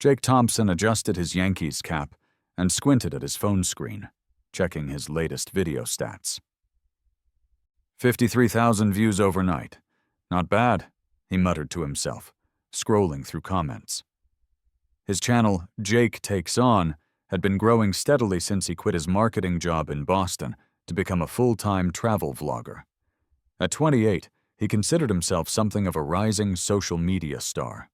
Jake Thompson adjusted his Yankees cap and squinted at his phone screen, checking his latest video stats. 53,000 views overnight. Not bad, he muttered to himself, scrolling through comments. His channel, Jake Takes On, had been growing steadily since he quit his marketing job in Boston to become a full-time travel vlogger. At 28, he considered himself something of a rising social media star.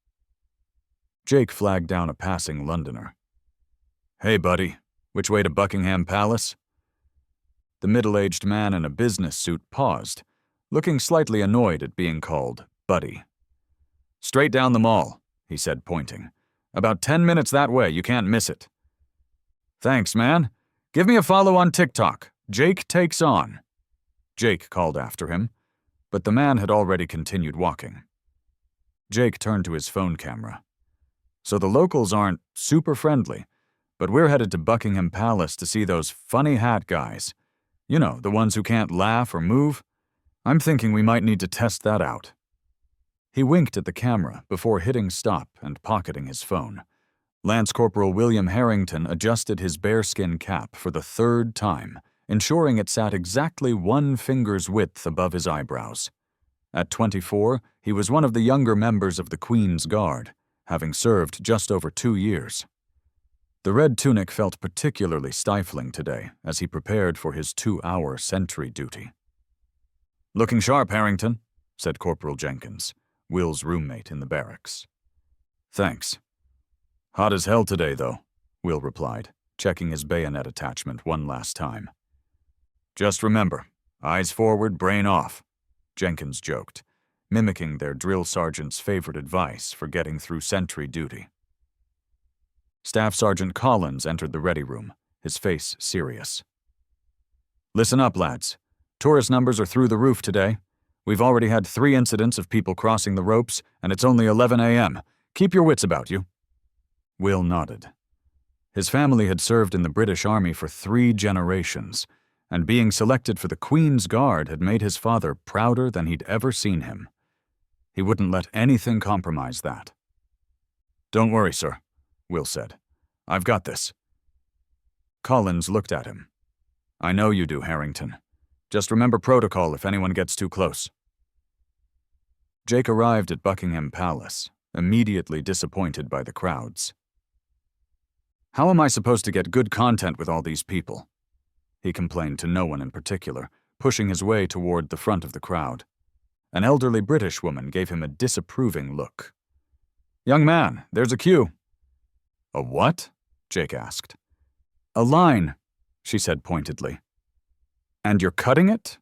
Jake flagged down a passing Londoner. "Hey, buddy, which way to Buckingham Palace?" The middle-aged man in a business suit paused, looking slightly annoyed at being called buddy. "Straight down the mall," he said, pointing. "About 10 minutes that way, you can't miss it." "Thanks, man. Give me a follow on TikTok. Jake Takes On." Jake called after him, but the man had already continued walking. Jake turned to his phone camera. "So the locals aren't super friendly, but we're headed to Buckingham Palace to see those funny hat guys. You know, the ones who can't laugh or move. I'm thinking we might need to test that out." He winked at the camera before hitting stop and pocketing his phone. Lance Corporal William Harrington adjusted his bearskin cap for the third time, ensuring it sat exactly 1 finger's width above his eyebrows. At 24, he was one of the younger members of the Queen's Guard, having served just over 2 years. The red tunic felt particularly stifling today as he prepared for his 2-hour sentry duty. "Looking sharp, Harrington," said Corporal Jenkins, Will's roommate in the barracks. "Thanks. Hot as hell today, though," Will replied, checking his bayonet attachment one last time. "Just remember, eyes forward, brain off," Jenkins joked, mimicking their drill sergeant's favorite advice for getting through sentry duty. Staff Sergeant Collins entered the ready room, his face serious. "Listen up, lads. Tourist numbers are through the roof today. We've already had 3 incidents of people crossing the ropes, and it's only 11 a.m. Keep your wits about you." Will nodded. His family had served in the British Army for 3 generations, and being selected for the Queen's Guard had made his father prouder than he'd ever seen him. He wouldn't let anything compromise that. "Don't worry, sir," Will said. "I've got this." Collins looked at him. "I know you do, Harrington. Just remember protocol if anyone gets too close." Jake arrived at Buckingham Palace, immediately disappointed by the crowds. "How am I supposed to get good content with all these people?" He complained to no one in particular, pushing his way toward the front of the crowd. An elderly British woman gave him a disapproving look. "Young man, there's a queue." "A what?" Jake asked. "A line," she said pointedly. "And you're cutting it?"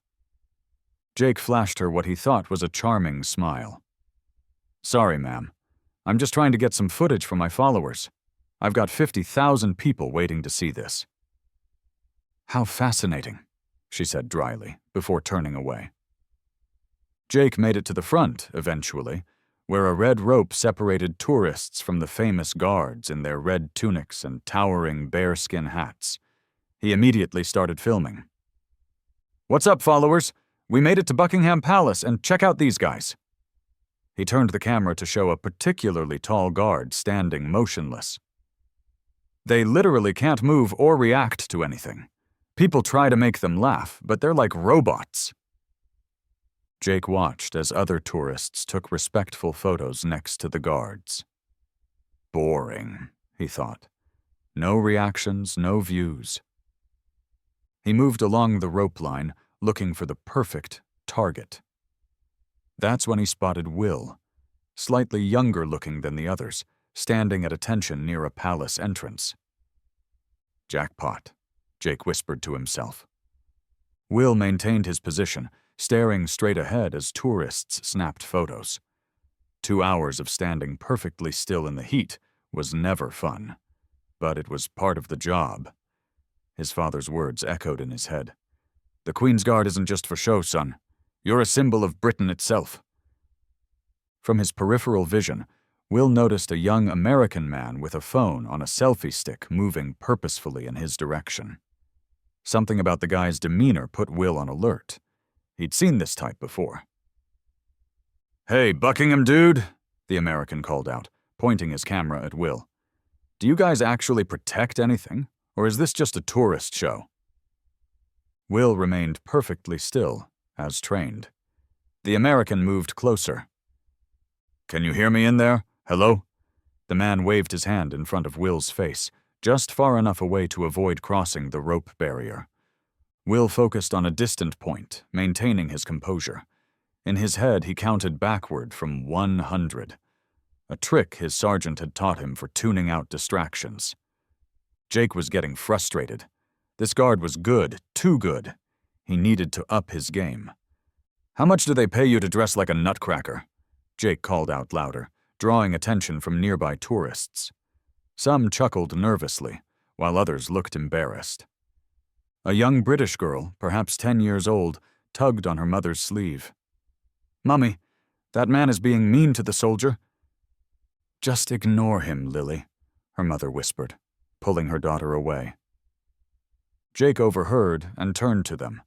Jake flashed her what he thought was a charming smile. "Sorry, ma'am. I'm just trying to get some footage for my followers. I've got 50,000 people waiting to see this." "How fascinating," she said dryly, before turning away. Jake made it to the front, eventually, where a red rope separated tourists from the famous guards in their red tunics and towering bearskin hats. He immediately started filming. "What's up, followers? We made it to Buckingham Palace, and check out these guys." He turned the camera to show a particularly tall guard standing motionless. "They literally can't move or react to anything. People try to make them laugh, but they're like robots." Jake watched as other tourists took respectful photos next to the guards. Boring, he thought. No reactions, no views. He moved along the rope line, looking for the perfect target. That's when he spotted Will, slightly younger looking than the others, standing at attention near a palace entrance. "Jackpot," Jake whispered to himself. Will maintained his position, staring straight ahead as tourists snapped photos. 2 hours of standing perfectly still in the heat was never fun, but it was part of the job. His father's words echoed in his head. "The Queen's Guard isn't just for show, son. You're a symbol of Britain itself." From his peripheral vision, Will noticed a young American man with a phone on a selfie stick moving purposefully in his direction. Something about the guy's demeanor put Will on alert. He'd seen this type before. "Hey, Buckingham dude," the American called out, pointing his camera at Will. Do you guys actually protect anything, or is this just a tourist show? Will remained perfectly still, as trained. The American moved closer. Can you hear me in there? Hello? The man waved his hand in front of Will's face, just far enough away to avoid crossing the rope barrier. Will focused on a distant point, maintaining his composure. In his head, he counted backward from 100. A trick his sergeant had taught him for tuning out distractions. Jake was getting frustrated. This guard was good, too good. He needed to up his game. How much do they pay you to dress like a nutcracker? Jake called out louder, drawing attention from nearby tourists. Some chuckled nervously, while others looked embarrassed. A young British girl, perhaps 10 years old, tugged on her mother's sleeve. "Mummy, that man is being mean to the soldier." "Just ignore him, Lily," her mother whispered, pulling her daughter away. Jake overheard and turned to them.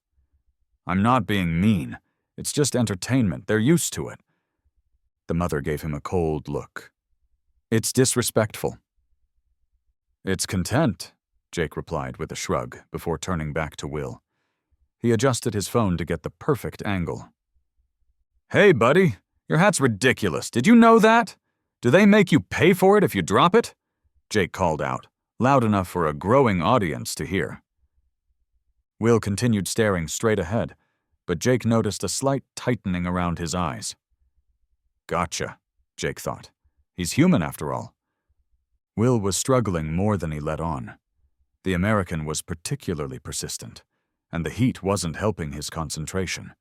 "I'm not being mean. It's just entertainment. They're used to it." The mother gave him a cold look. "It's disrespectful." "It's contempt," Jake replied with a shrug before turning back to Will. He adjusted his phone to get the perfect angle. "Hey, buddy, your hat's ridiculous. Did you know that? Do they make you pay for it if you drop it?" Jake called out, loud enough for a growing audience to hear. Will continued staring straight ahead, but Jake noticed a slight tightening around his eyes. Gotcha, Jake thought. He's human after all. Will was struggling more than he let on. The American was particularly persistent, and the heat wasn't helping his concentration.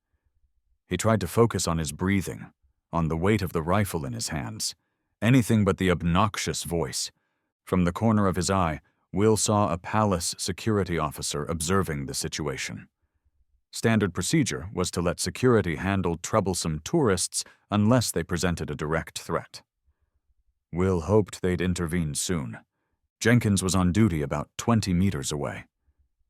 He tried to focus on his breathing, on the weight of the rifle in his hands, anything but the obnoxious voice. From the corner of his eye, Will saw a palace security officer observing the situation. Standard procedure was to let security handle troublesome tourists unless they presented a direct threat. Will hoped they'd intervene soon. Jenkins was on duty about 20 meters away.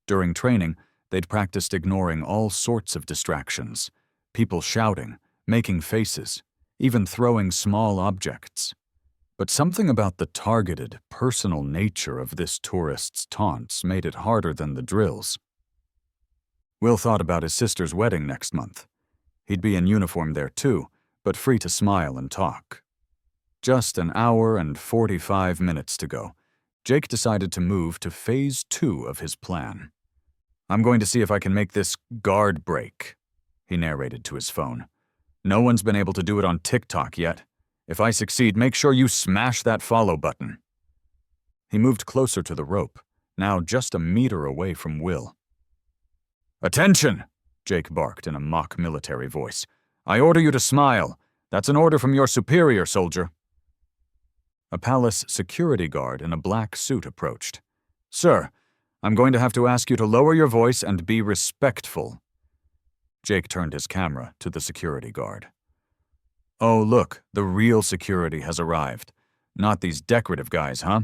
During training, they'd practiced ignoring all sorts of distractions, people shouting, making faces, even throwing small objects. But something about the targeted, personal nature of this tourist's taunts made it harder than the drills. Will thought about his sister's wedding next month. He'd be in uniform there too, but free to smile and talk. Just an hour and 45 minutes to go, Jake decided to move to phase 2 of his plan. "I'm going to see if I can make this guard break," he narrated to his phone. "No one's been able to do it on TikTok yet. If I succeed, make sure you smash that follow button." He moved closer to the rope, now just a meter away from Will. "Attention!" Jake barked in a mock military voice. "I order you to smile. That's an order from your superior, soldier." A palace security guard in a black suit approached. "Sir, I'm going to have to ask you to lower your voice and be respectful." Jake turned his camera to the security guard. "Oh, look, the real security has arrived. Not these decorative guys, huh?"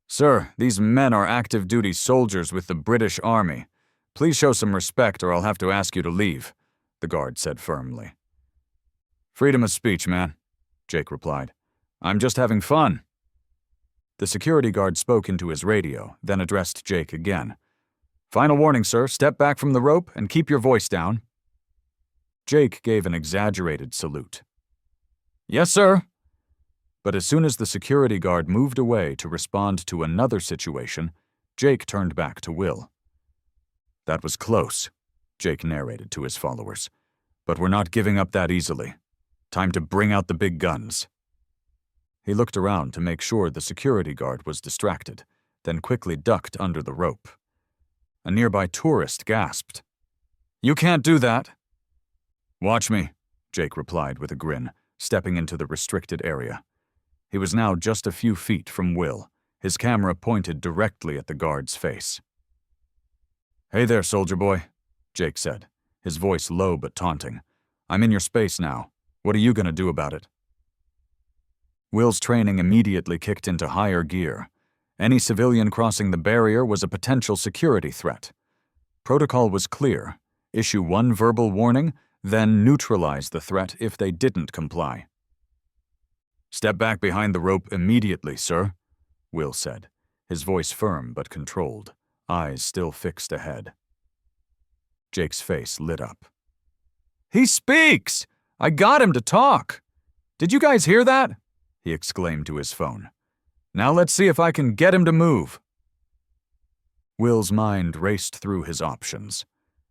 "Sir, these men are active-duty soldiers with the British Army. Please show some respect or I'll have to ask you to leave," the guard said firmly. "Freedom of speech, man," Jake replied. "I'm just having fun." The security guard spoke into his radio, then addressed Jake again. "Final warning, sir. Step back from the rope and keep your voice down." Jake gave an exaggerated salute. "Yes, sir." But as soon as the security guard moved away to respond to another situation, Jake turned back to Will. "That was close," Jake narrated to his followers. "But we're not giving up that easily. Time to bring out the big guns." He looked around to make sure the security guard was distracted, then quickly ducked under the rope. A nearby tourist gasped. "You can't do that." "Watch me," Jake replied with a grin, stepping into the restricted area. He was now just a few feet from Will, his camera pointed directly at the guard's face. "Hey there, soldier boy," Jake said, his voice low but taunting. "I'm in your space now. What are you going to do about it?" Will's training immediately kicked into higher gear. Any civilian crossing the barrier was a potential security threat. Protocol was clear. Issue one verbal warning, then neutralize the threat if they didn't comply. "Step back behind the rope immediately, sir," Will said, his voice firm but controlled, eyes still fixed ahead. Jake's face lit up. "He speaks! I got him to talk! Did you guys hear that?" he exclaimed to his phone. "Now let's see if I can get him to move." Will's mind raced through his options.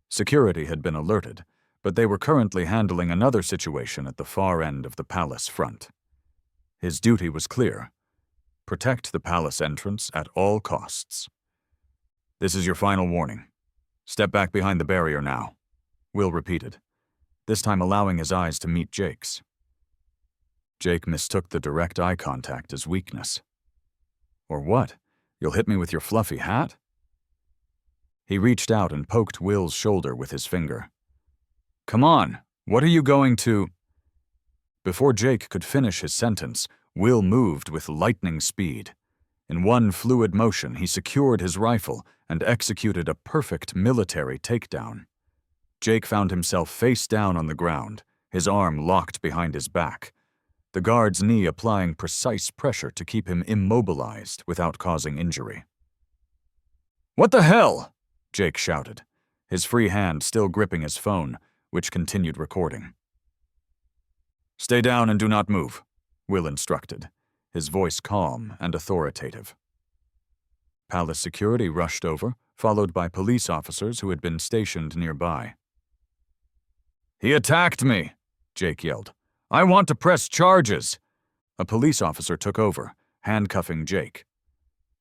Security had been alerted, but they were currently handling another situation at the far end of the palace front. His duty was clear: protect the palace entrance at all costs. "This is your final warning. Step back behind the barrier now," Will repeated, this time allowing his eyes to meet Jake's. Jake mistook the direct eye contact as weakness. "Or what? You'll hit me with your fluffy hat?" He reached out and poked Will's shoulder with his finger. "Come on, what are you going to—" Before Jake could finish his sentence, Will moved with lightning speed. In one fluid motion, he secured his rifle and executed a perfect military takedown. Jake found himself face down on the ground, his arm locked behind his back, the guard's knee applying precise pressure to keep him immobilized without causing injury. "What the hell?" Jake shouted, his free hand still gripping his phone, which continued recording. "Stay down and do not move," Will instructed, his voice calm and authoritative. Palace security rushed over, followed by police officers who had been stationed nearby. "He attacked me," Jake yelled. "I want to press charges." A police officer took over, handcuffing Jake.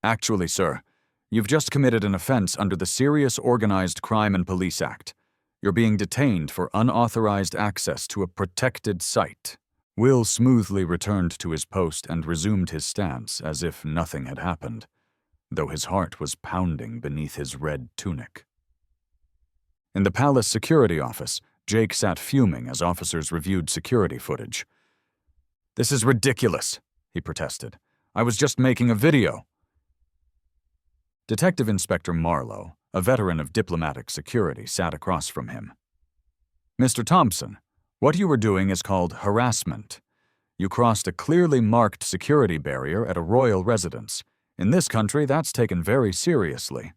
"Actually, sir, you've just committed an offense under the Serious Organized Crime and Police Act. You're being detained for unauthorized access to a protected site." Will smoothly returned to his post and resumed his stance as if nothing had happened, though his heart was pounding beneath his red tunic. In the palace security office, Jake sat fuming as officers reviewed security footage. "This is ridiculous," he protested. "I was just making a video." Detective Inspector Marlowe, a veteran of diplomatic security, sat across from him. "Mr. Thompson, what you were doing is called harassment. You crossed a clearly marked security barrier at a royal residence. In this country, that's taken very seriously."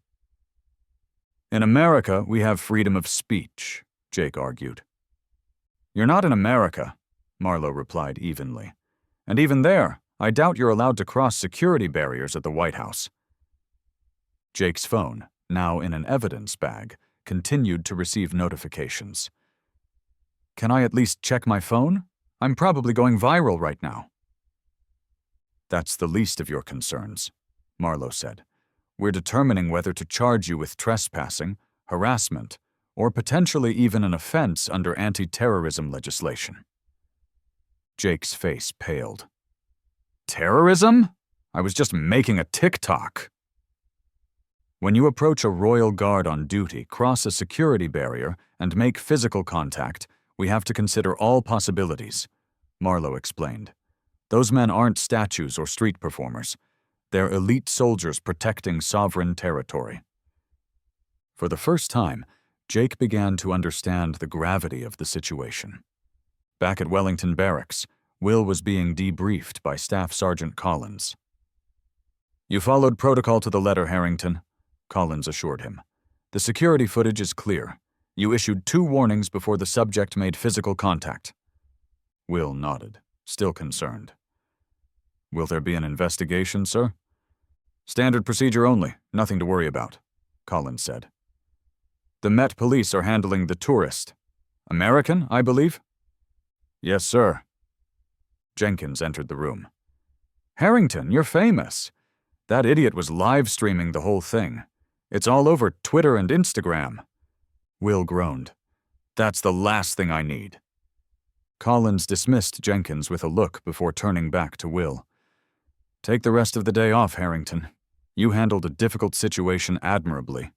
"In America, we have freedom of speech," Jake argued. "You're not in America," Marlowe replied evenly. "And even there, I doubt you're allowed to cross security barriers at the White House." Jake's phone, now in an evidence bag, continued to receive notifications. "Can I at least check my phone? I'm probably going viral right now." "That's the least of your concerns," Marlowe said. "We're determining whether to charge you with trespassing, harassment, or potentially even an offense under anti-terrorism legislation." Jake's face paled. "Terrorism? I was just making a TikTok." "When you approach a royal guard on duty, cross a security barrier, and make physical contact, we have to consider all possibilities," Marlowe explained. "Those men aren't statues or street performers. They're elite soldiers protecting sovereign territory." For the first time, Jake began to understand the gravity of the situation. Back at Wellington Barracks, Will was being debriefed by Staff Sergeant Collins. "You followed protocol to the letter, Harrington," Collins assured him. "The security footage is clear. You issued 2 warnings before the subject made physical contact." Will nodded, still concerned. "Will there be an investigation, sir?" "Standard procedure only, nothing to worry about," Collins said. "The Met Police are handling the tourist. American, I believe?" "Yes, sir." Jenkins entered the room. "Harrington, you're famous. That idiot was live streaming the whole thing. It's all over Twitter and Instagram." Will groaned. "That's the last thing I need." Collins dismissed Jenkins with a look before turning back to Will. "Take the rest of the day off, Harrington. You handled a difficult situation admirably."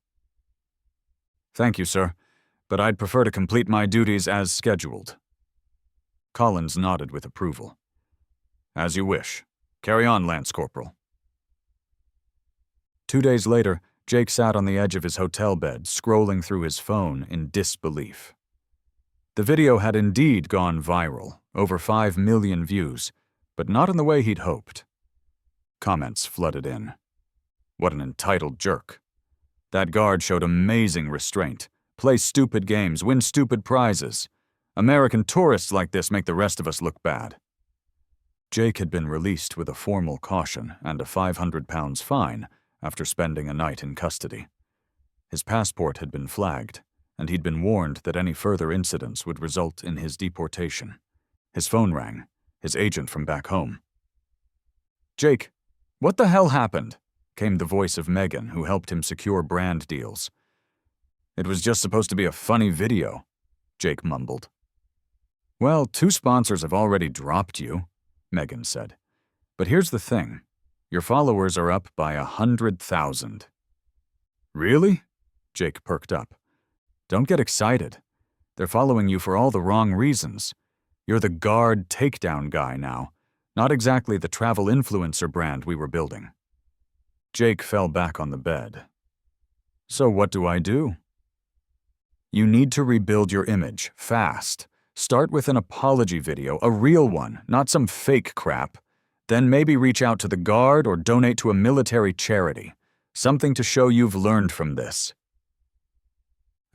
"Thank you, sir, but I'd prefer to complete my duties as scheduled." Collins nodded with approval. "As you wish. Carry on, Lance Corporal." 2 days later, Jake sat on the edge of his hotel bed, scrolling through his phone in disbelief. The video had indeed gone viral, over 5 million views, but not in the way he'd hoped. Comments flooded in. What an entitled jerk. That guard showed amazing restraint. Play stupid games, win stupid prizes. American tourists like this make the rest of us look bad. Jake had been released with a formal caution and a £500 fine after spending a night in custody. His passport had been flagged, and he'd been warned that any further incidents would result in his deportation. His phone rang, his agent from back home. "Jake, what the hell happened?" came the voice of Megan, who helped him secure brand deals. "It was just supposed to be a funny video," Jake mumbled. "Well, 2 sponsors have already dropped you," Megan said. "But here's the thing. Your followers are up by 100,000. "Really?" Jake perked up. "Don't get excited. They're following you for all the wrong reasons. You're the guard takedown guy now, not exactly the travel influencer brand we were building." Jake fell back on the bed. "So what do I do?" "You need to rebuild your image, fast. Start with an apology video, a real one, not some fake crap. Then maybe reach out to the guard or donate to a military charity. Something to show you've learned from this."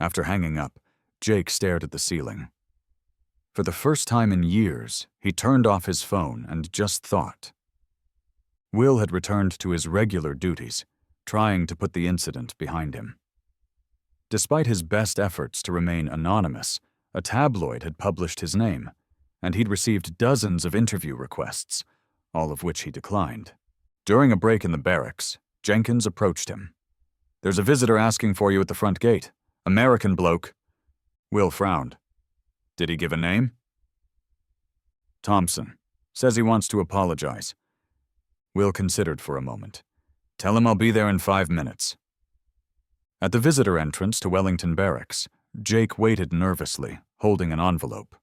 After hanging up, Jake stared at the ceiling. For the first time in years, he turned off his phone and just thought. Will had returned to his regular duties, trying to put the incident behind him. Despite his best efforts to remain anonymous, a tabloid had published his name, and he'd received dozens of interview requests, all of which he declined. During a break in the barracks, Jenkins approached him. "There's a visitor asking for you at the front gate. American bloke." Will frowned. "Did he give a name?" "Thompson. Says he wants to apologize." Will considered for a moment. "Tell him I'll be there in 5 minutes." At the visitor entrance to Wellington Barracks, Jake waited nervously, holding an envelope.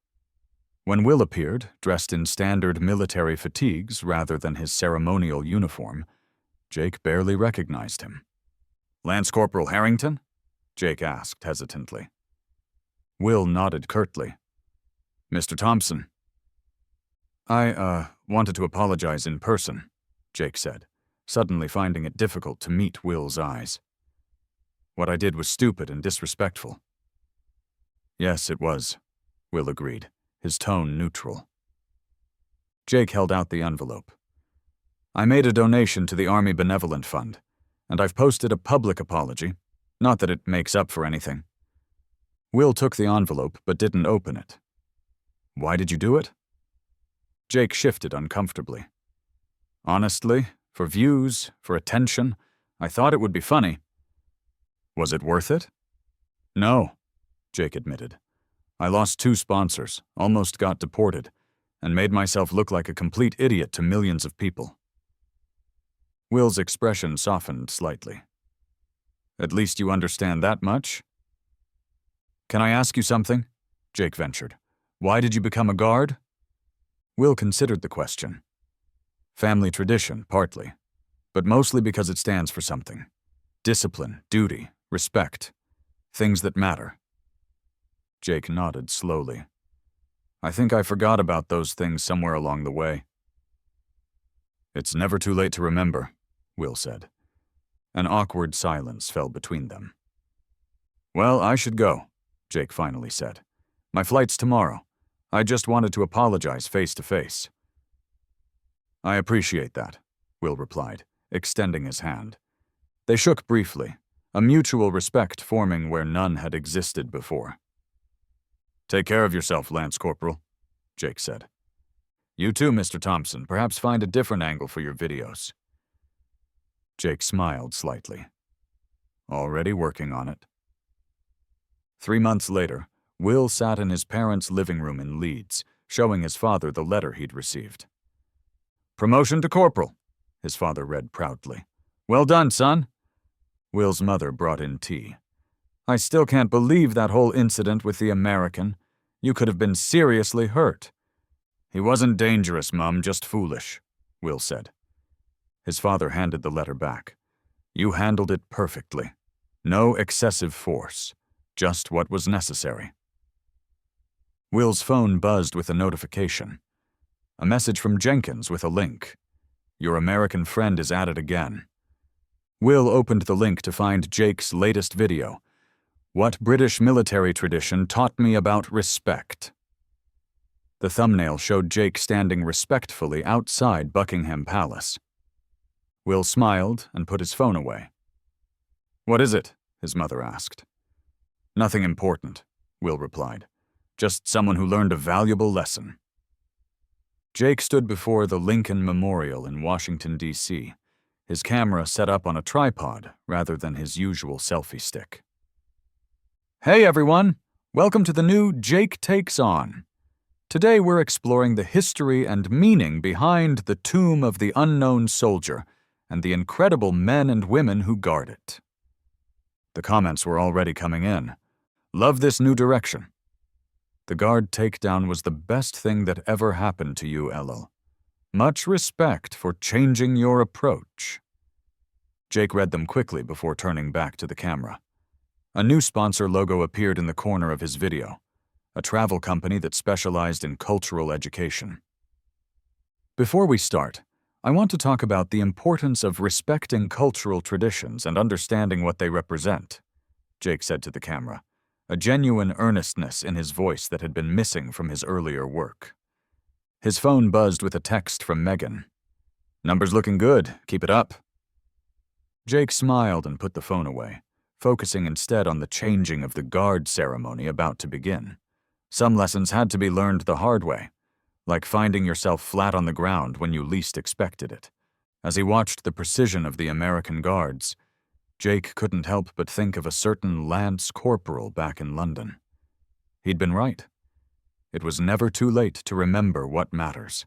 When Will appeared, dressed in standard military fatigues rather than his ceremonial uniform, Jake barely recognized him. "Lance Corporal Harrington?" Jake asked hesitantly. Will nodded curtly. "Mr. Thompson." I wanted to apologize in person," Jake said, suddenly finding it difficult to meet Will's eyes. "What I did was stupid and disrespectful." "Yes, it was," Will agreed, his tone neutral. Jake held out the envelope. "I made a donation to the Army Benevolent Fund, and I've posted a public apology, not that it makes up for anything." Will took the envelope but didn't open it. "Why did you do it?" Jake shifted uncomfortably. "Honestly, for views, for attention, I thought it would be funny." "Was it worth it?" "No," Jake admitted. "I lost 2 sponsors, almost got deported, and made myself look like a complete idiot to millions of people." Will's expression softened slightly. "At least you understand that much?" "Can I ask you something?" Jake ventured. "Why did you become a guard?" Will considered the question. "Family tradition, partly, but mostly because it stands for something. Discipline, duty, respect, things that matter." Jake nodded slowly. "I think I forgot about those things somewhere along the way." "It's never too late to remember," Will said. An awkward silence fell between them. "Well, I should go," Jake finally said. "My flight's tomorrow. I just wanted to apologize face to face." "I appreciate that," Will replied, extending his hand. They shook briefly, a mutual respect forming where none had existed before. "Take care of yourself, Lance Corporal," Jake said. "You too, Mr. Thompson. Perhaps find a different angle for your videos." Jake smiled slightly. "Already working on it." 3 months later, Will sat in his parents' living room in Leeds, showing his father the letter he'd received. "Promotion to corporal," his father read proudly. "Well done, son." Will's mother brought in tea. "I still can't believe that whole incident with the American. You could have been seriously hurt." "He wasn't dangerous, Mum, just foolish," Will said. His father handed the letter back. "You handled it perfectly. No excessive force, just what was necessary." Will's phone buzzed with a notification. A message from Jenkins with a link. Your American friend is at it again. Will opened the link to find Jake's latest video. What British military tradition taught me about respect? The thumbnail showed Jake standing respectfully outside Buckingham Palace. Will smiled and put his phone away. "What is it?" his mother asked. "Nothing important," Will replied. "Just someone who learned a valuable lesson." Jake stood before the Lincoln Memorial in Washington, D.C., his camera set up on a tripod rather than his usual selfie stick. Hey everyone! Welcome to the new Jake Takes On. Today we're exploring the history and meaning behind the tomb of the unknown soldier and the incredible men and women who guard it. The comments were already coming in. Love this new direction. The guard takedown was the best thing that ever happened to you, Ellel. Much respect for changing your approach. Jake read them quickly before turning back to the camera. A new sponsor logo appeared in the corner of his video, a travel company that specialized in cultural education. Before we start, I want to talk about the importance of respecting cultural traditions and understanding what they represent, Jake said to the camera, a genuine earnestness in his voice that had been missing from his earlier work. His phone buzzed with a text from Megan. "Numbers looking good. Keep it up." Jake smiled and put the phone away, focusing instead on the changing of the guard ceremony about to begin. Some lessons had to be learned the hard way, like finding yourself flat on the ground when you least expected it. As he watched the precision of the American guards, Jake couldn't help but think of a certain Lance Corporal back in London. He'd been right. It was never too late to remember what matters.